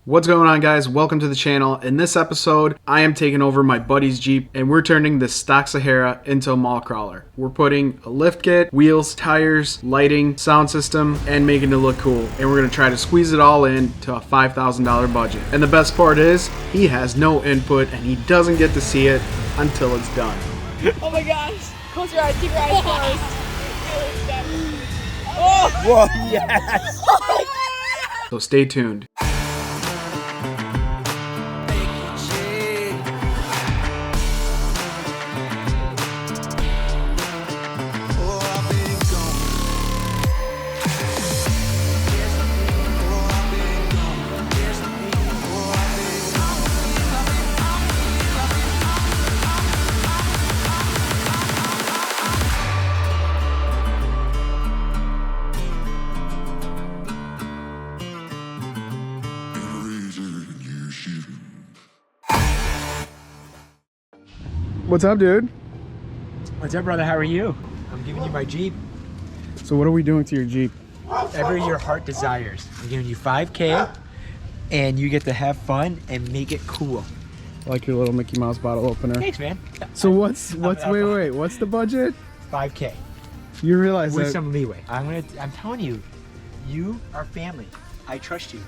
What's going on, guys? Welcome to the channel. In this episode, I am taking over my buddy's Jeep and we're turning the stock Sahara into a mall crawler. We're putting a lift kit, wheels, tires, lighting, sound system, and making it look cool. And we're gonna try to squeeze it all in to a $5,000 budget. And the best part is, he has no input and he doesn't get to see it until it's done. Oh my gosh! Close your eyes, keep your eyes closed. Oh! Whoa, yes! So stay tuned. What's up, dude? What's up, brother? How are you? I'm giving you my Jeep. So what are we doing to your Jeep? Whatever your heart desires. I'm giving you $5K, and you get to have fun and make it cool. I like your little Mickey Mouse bottle opener. Thanks, man. So what's wait, what's the budget? 5K. You realize with that some leeway. I'm telling you, you are family. I trust you.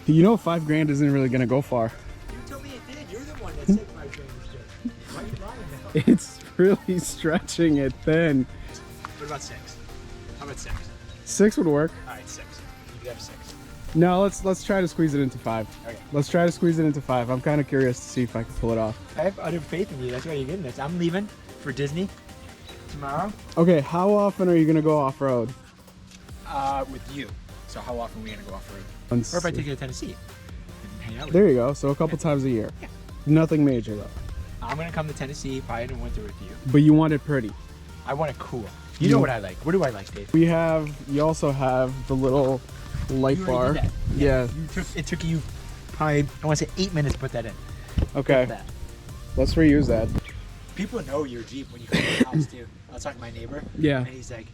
you know $5 isn't really gonna go far. You told me it did. You're the one that said $5K was good. Why are you lying now? It's really stretching it thin. What about 6? How about 6? 6 would work. All right, 6. You can have 6. No, let's try to squeeze it into 5. Okay. Let's try to squeeze it into 5. I'm kind of curious to see if I can pull it off. I have utter faith in you. That's why you're getting this. I'm leaving for Disney tomorrow. Okay, how often are you gonna go off-road? With you. So how often are we gonna go off-road? Let's Or if I see. take you to Tennessee and hang out with There you go. So a couple times a year. Yeah. Nothing major though. I'm gonna come to Tennessee probably in the winter with you. But you want it pretty. I want it cool. You know what I like. What do I like, Dave? You also have the little light You bar. already did that. Yeah. It took you probably, I want to say 8 minutes to put that in. Okay. That. Let's reuse that. People know your Jeep when you come to the house too. I was talking to my neighbor. Yeah. And he's like,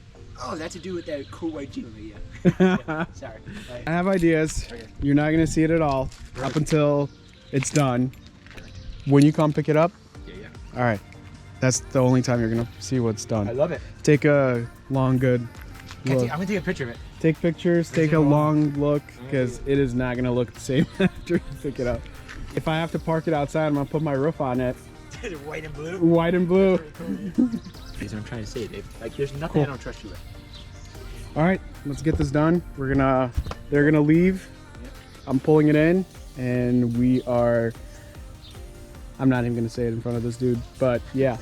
oh, that's to do with that cool white Jeep. I'm like, yeah. Sorry. I have ideas. Okay. You're not gonna see it at all up until it's done. When you come pick it up, Yeah. all right. That's the only time you're gonna see what's done. I love it. Take a long, good look. I'm gonna take a picture of it. Take pictures. Take a long look because it is not gonna look the same after you pick it up. If I have to park it outside, I'm gonna put my roof on it. White and blue. White and blue. That's what I'm trying to say, Dave. Like, there's nothing I don't trust you with. All right, let's get this done. They're gonna leave. I'm pulling it in, and I'm not even gonna say it in front of this dude, but yeah.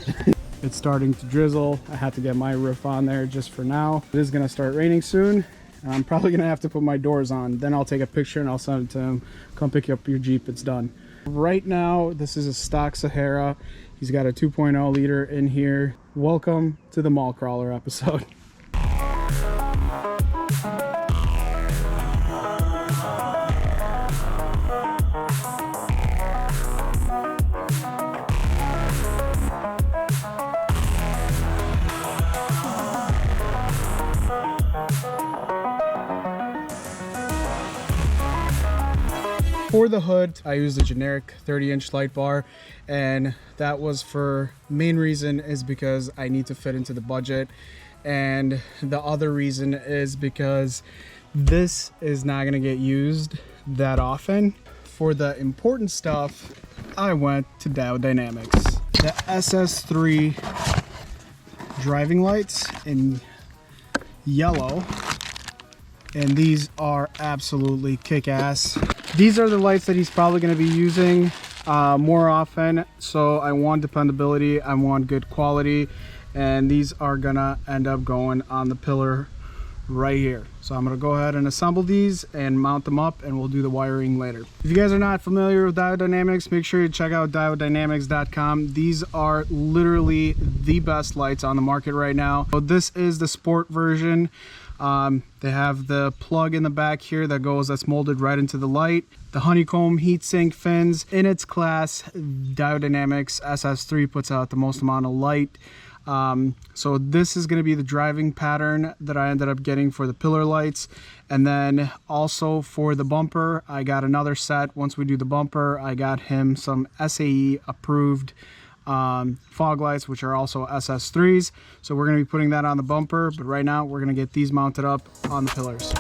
It's starting to drizzle. I have to get my roof on there just for now. It is gonna start raining soon, and I'm probably gonna have to put my doors on. Then I'll take a picture and I'll send it to him. Come pick up your Jeep, it's done. Right now, this is a stock Sahara. He's got a 2.0 liter in here. Welcome to the mall crawler episode. For the hood, I used a generic 30-inch light bar, and that was for main reason is because I need to fit into the budget, and the other reason is because this is not gonna get used that often. For the important stuff, I went to Diode Dynamics. The SS3 driving lights in yellow, and these are absolutely kick-ass. These are the lights that he's probably going to be using more often, so I want dependability, I want good quality, and these are gonna end up going on the pillar right here. So I'm gonna go ahead and assemble these and mount them up, and we'll do the wiring later. If you guys are not familiar with Diode Dynamics, make sure you check out diodedynamics.com. These are literally the best lights on the market right now. So this is the sport version. They have the plug in the back here that's molded right into the light. The honeycomb heatsink fins. In its class, Diode Dynamics SS3 puts out the most amount of light So this is going to be the driving pattern that I ended up getting for the pillar lights. And then also for the bumper, I got another set. Once we do the bumper, I got him some Sae Approved fog lights, which are also SS3s. So we're going to be putting that on the bumper, but right now we're going to get these mounted up on the pillars.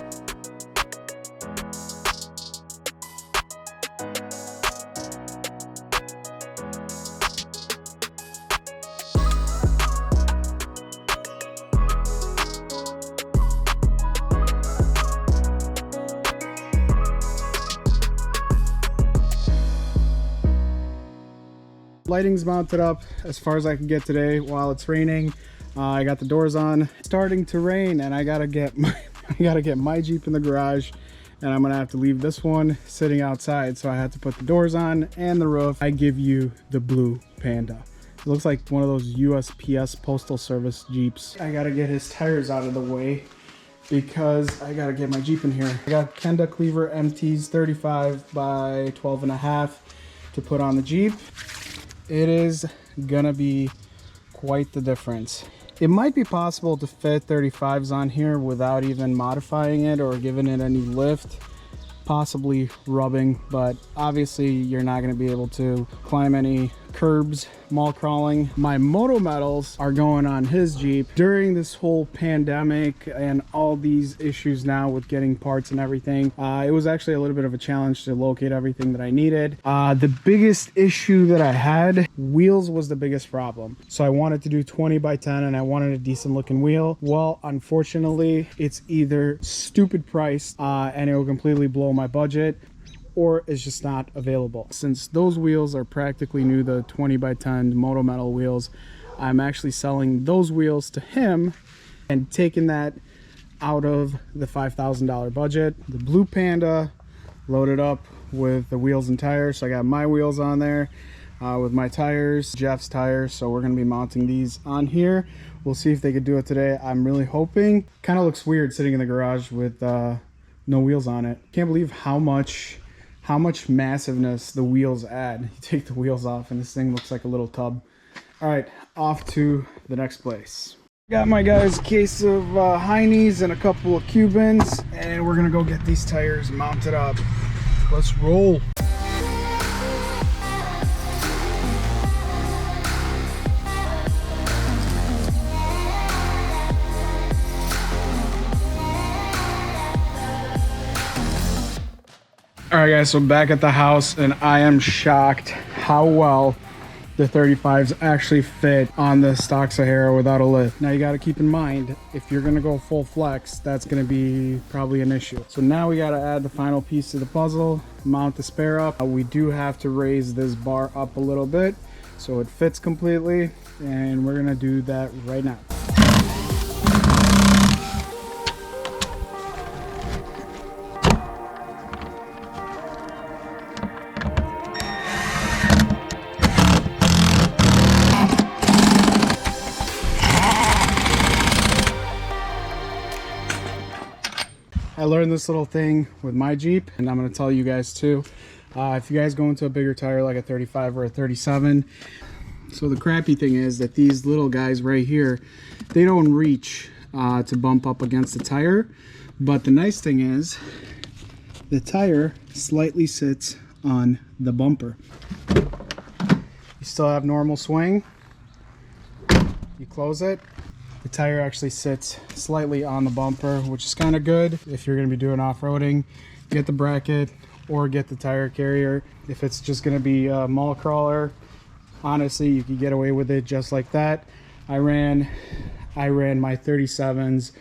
Lighting's mounted up as far as I can get today while it's raining. I got the doors on. It's starting to rain, and I gotta get my Jeep in the garage, and I'm gonna have to leave this one sitting outside. So I had to put the doors on and the roof. I give you the blue Panda. It looks like one of those USPS Postal Service Jeeps. I gotta get his tires out of the way because I gotta get my Jeep in here. I got Kenda Cleaver MTs 35 by 12.5 to put on the Jeep. It is gonna be quite the difference. It might be possible to fit 35s on here without even modifying it or giving it any lift, possibly rubbing, but obviously you're not going to be able to climb any curbs, mall crawling. My moto medals are going on his Jeep. During this whole pandemic and all these issues now with getting parts and everything, it was actually a little bit of a challenge to locate everything that I needed. The biggest issue that I had, wheels was the biggest problem. So I wanted to do 20 by 10 and I wanted a decent looking wheel. Well, unfortunately, it's either stupid priced and it will completely blow my budget, or it's just not available. Since those wheels are practically new, the 20 by 10 Moto Metal wheels, I'm actually selling those wheels to him and taking that out of the $5,000 budget. The blue Panda loaded up with the wheels and tires. So I got my wheels on there with my tires, Jeff's tires. So we're gonna be mounting these on here. We'll see if they could do it today. I'm really hoping. Kind of looks weird sitting in the garage with no wheels on it. Can't believe how much massiveness the wheels add. You take the wheels off and this thing looks like a little tub. All right, off to the next place. Got my guys a case of Heine's and a couple of Cubans, and we're gonna go get these tires mounted up. Let's roll. All right guys, so back at the house, and I am shocked how well the 35s actually fit on the stock Sahara without a lift. Now you got to keep in mind, if you're going to go full flex, that's going to be probably an issue. So now we got to add the final piece to the puzzle, mount the spare up. We do have to raise this bar up a little bit so it fits completely, and we're going to do that right now. I learned this little thing with my Jeep, and I'm going to tell you guys too. If you guys go into a bigger tire like a 35 or a 37, so the crappy thing is that these little guys right here, they don't reach to bump up against the tire. But the nice thing is the tire slightly sits on the bumper. You still have normal swing. You close it. The tire actually sits slightly on the bumper, which is kind of good if you're going to be doing off-roading. Get the bracket or get the tire carrier. If it's just going to be a mall crawler, honestly, you can get away with it just like that. I ran my 37s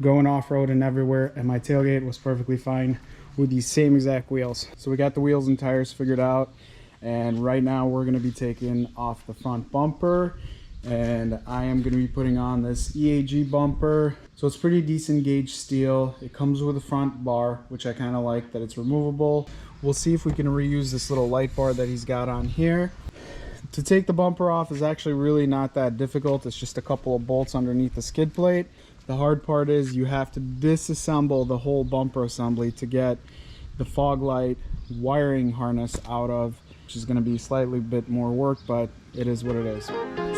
going off-road and everywhere, and my tailgate was perfectly fine with these same exact wheels. So we got the wheels and tires figured out, and right now we're going to be taking off the front bumper, and I am going to be putting on this EAG bumper. So it's pretty decent gauge steel. It comes with a front bar, which I kind of like that it's removable. We'll see if we can reuse this little light bar that he's got on here. To take the bumper off is actually really not that difficult. It's just a couple of bolts underneath the skid plate. The hard part is you have to disassemble the whole bumper assembly to get the fog light wiring harness out of, which is going to be slightly bit more work, but it is what it is.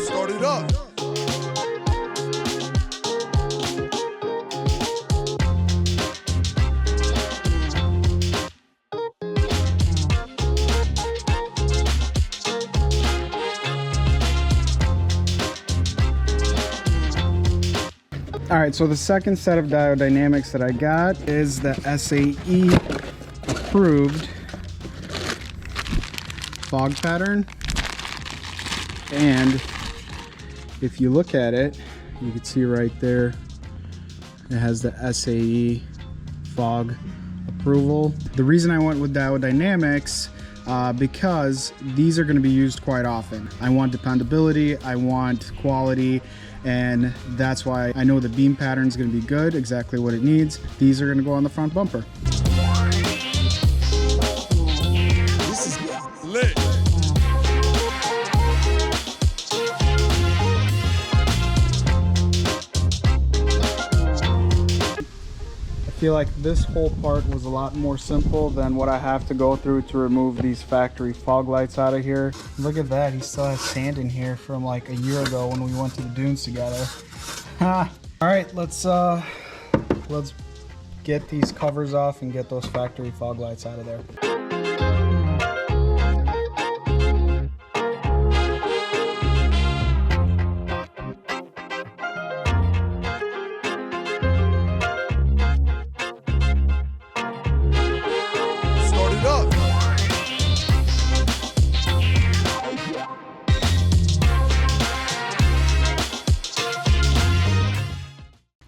Start it up. All right, so the second set of Diode Dynamics that I got is the Sae Approved Fog Pattern. And if you look at it, you can see right there, it has the Sae Fog Approval. The reason I went with Diode Dynamics because these are going to be used quite often. I want dependability, I want quality, and that's why I know the beam pattern is going to be good, exactly what it needs. These are going to go on the front bumper. This is lit. I feel like this whole part was a lot more simple than what I have to go through to remove these factory fog lights out of here. Look at that, he still has sand in here from like a year ago when we went to the dunes together. All right, let's get these covers off and get those factory fog lights out of there.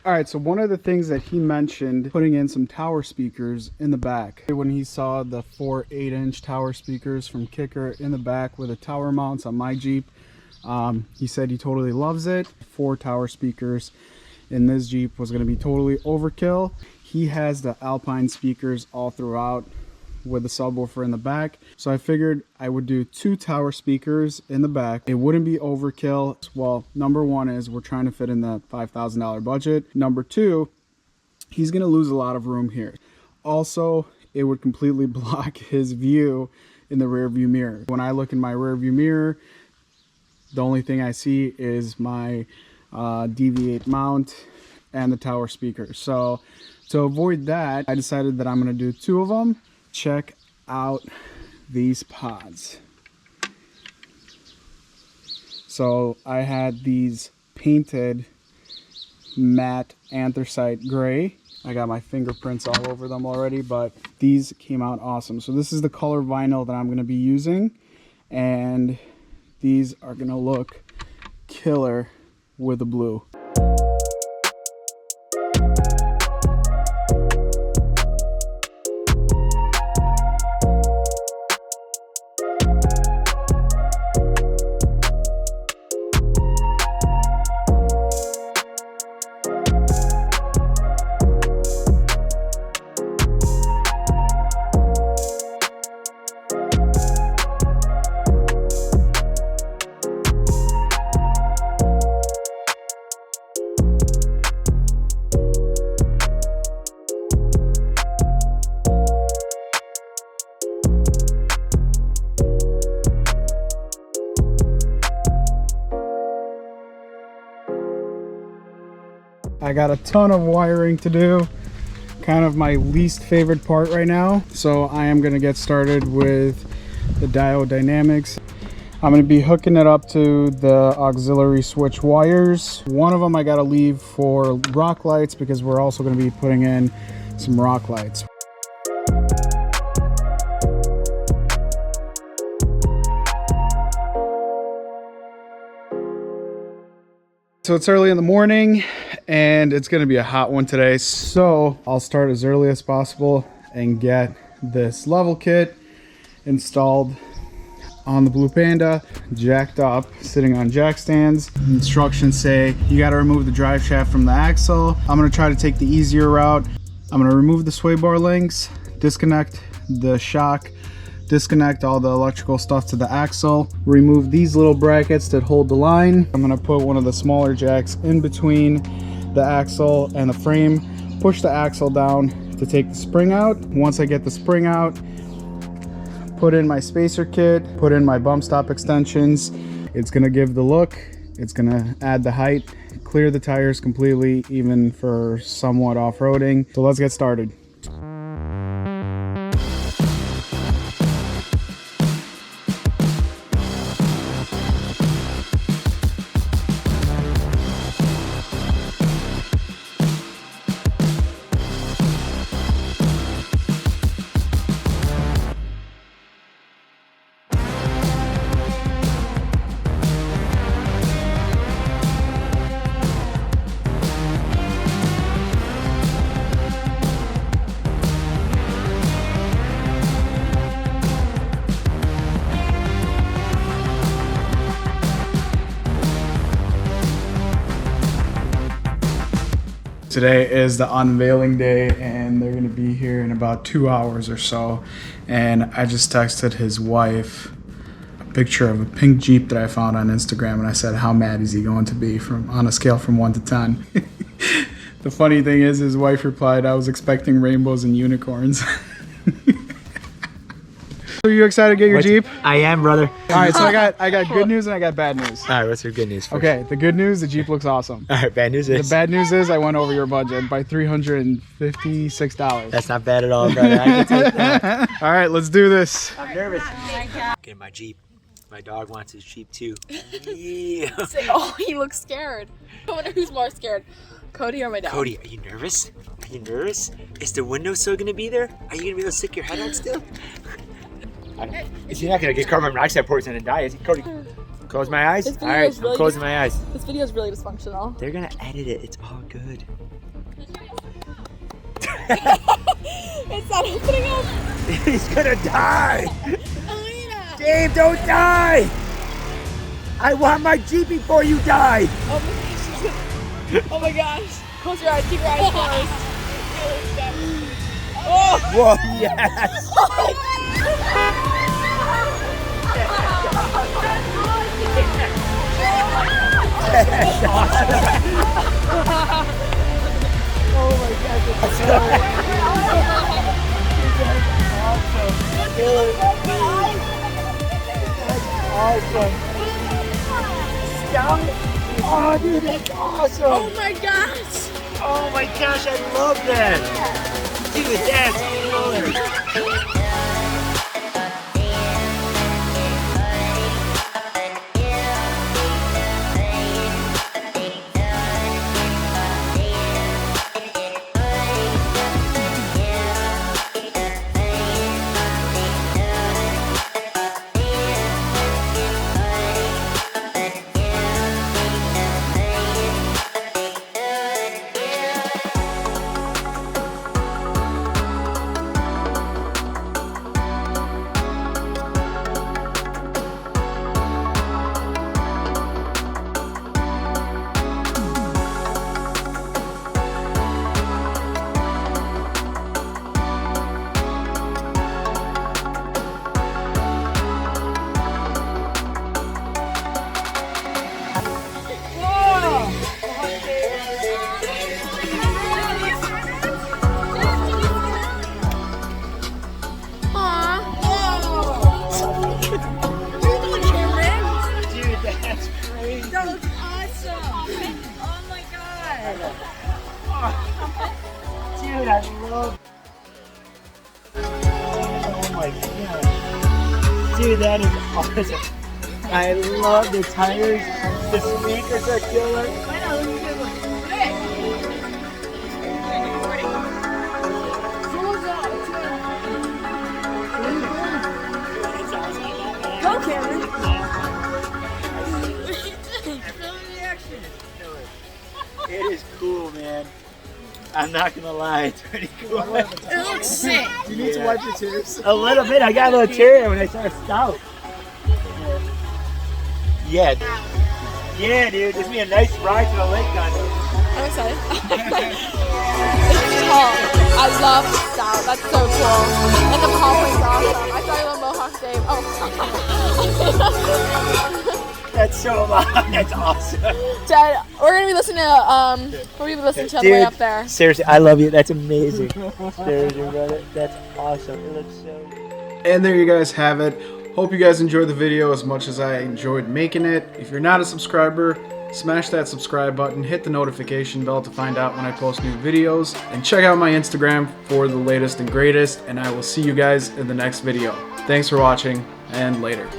All right, so one of the things that he mentioned, putting in some tower speakers in the back. When he saw the 4 8-inch tower speakers from Kicker in the back with the tower mounts on my Jeep, he said he totally loves it. 4 tower speakers in this Jeep was gonna be totally overkill. He has the Alpine speakers all throughout with the subwoofer in the back. So I figured I would do 2 tower speakers in the back. It wouldn't be overkill. Well, number one is we're trying to fit in that $5,000 budget. Number two, he's gonna lose a lot of room here. Also, it would completely block his view in the rear view mirror. When I look in my rear view mirror, the only thing I see is my DV8 mount and the tower speakers. So to avoid that, I decided that I'm gonna do 2 of them. Check out these pods. So I had these painted matte anthracite gray. I got my fingerprints all over them already, but these came out awesome. So this is the color vinyl that I'm going to be using, and these are going to look killer with the blue. I got a ton of wiring to do, kind of my least favorite part right now. So I am gonna get started with the Diode Dynamics. I'm gonna be hooking it up to the auxiliary switch wires. One of them I gotta leave for rock lights because we're also gonna be putting in some rock lights. So it's early in the morning and it's gonna be a hot one today. So I'll start as early as possible and get this level kit installed on the Blue Panda, jacked up, sitting on jack stands. Instructions say you gotta remove the drive shaft from the axle. I'm gonna try to take the easier route. I'm gonna remove the sway bar links, disconnect the shock, disconnect all the electrical stuff to the axle, remove these little brackets that hold the line. I'm gonna put one of the smaller jacks in between the axle and the frame, push the axle down to take the spring out. Once I get the spring out, put in my spacer kit, put in my bump stop extensions. It's gonna give the look, it's gonna add the height, clear the tires completely, even for somewhat off-roading. So let's get started. Today is the unveiling day and they're gonna be here in about 2 hours or so. And I just texted his wife a picture of a pink Jeep that I found on Instagram, and I said, how mad is he going to be on a scale from 1 to 10? The funny thing is his wife replied, I was expecting rainbows and unicorns. Are you excited to get your Jeep? I am, brother. All right, so I got good news and I got bad news. All right, what's your good news first? Okay, the good news, the Jeep looks awesome. All right, bad news is? The bad news is I went over your budget by $356. That's not bad at all, brother. I can take that. All right, let's do this. I'm nervous. Get my Jeep. My dog wants his Jeep too. Yeah. Oh, he looks scared. I wonder who's more scared, Cody or my dad. Cody, are you nervous? Are you nervous? Is the window still gonna be there? Are you gonna be able to stick your head out still? Is he not gonna get carbon monoxide poison and die? Is he? Cody, close my eyes. All right, I'm closing my eyes. This video is really dysfunctional. They're gonna edit it. It's all good. It's not opening up. He's gonna die. Dave, don't die. I want my Jeep before you die. Oh my gosh. Close your eyes. Keep your eyes closed. Oh, whoa, yes. Oh, dude, that's awesome. Oh my gosh. Oh my gosh, I love that. Dude, that's killer. Dude, I love. Oh my god. Dude, that is awesome. I love the tires. The speakers are killer. Go, Cameron. It is cool, man. I'm not gonna lie, it's pretty cool. It looks sick. You need to wipe your tears. A little bit. I got a little tear when I saw stout. Yeah. Yeah, dude. This will be a nice ride to the lake on it. I'm excited. It's tall. I love the stout. That's so cool. And the Pauling's awesome. I saw you on Mohawk Dave. Oh. That's so loud. That's awesome. Dad, we're gonna be listening to we're gonna be listening to on the way up there. Seriously, I love you. That's amazing. Seriously, brother. That's awesome. It looks so good. And there you guys have it. Hope you guys enjoyed the video as much as I enjoyed making it. If you're not a subscriber, smash that subscribe button, hit the notification bell to find out when I post new videos, and check out my Instagram for the latest and greatest, and I will see you guys in the next video. Thanks for watching, and later.